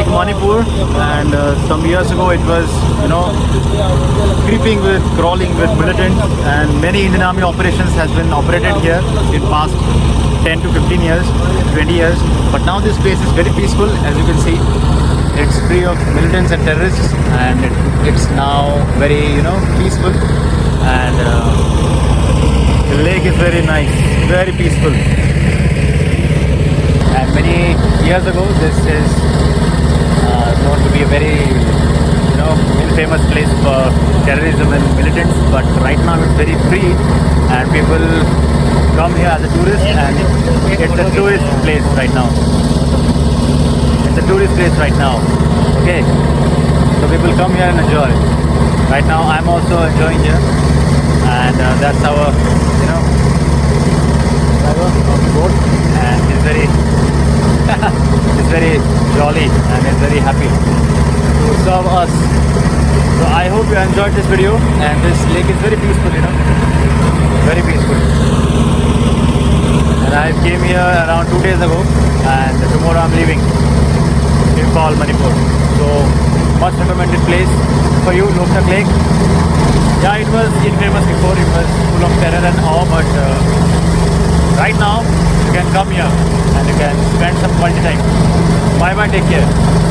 Manipur, and some years ago it was, creeping with, crawling with militants, and many Indian Army operations has been operated here in past 10 to 15 years, 20 years. But now this place is very peaceful, as you can see. It's free of militants and terrorists, and it's now very, peaceful. And the lake is very nice, very peaceful. And many years ago, this is known to be a very, infamous place for terrorism and militants. But right now, it's very free, and people come here as a tourist, and it's a tourist place right now. It's a tourist place right now. Okay, so people come here and enjoy. Right now, I'm also enjoying here, and that's our, driver on the boat, and he's very, he's very jolly and he's very happy to serve us. So I hope you enjoyed this video, and this lake is very peaceful, very peaceful. And I came here around 2 days ago, and tomorrow I'm leaving in Manipur. So much recommended place for you, Loktak Lake. Yeah, it was infamous before, it was full of terror and awe, but right now you can come here and you can spend some quality time. Bye bye, take care.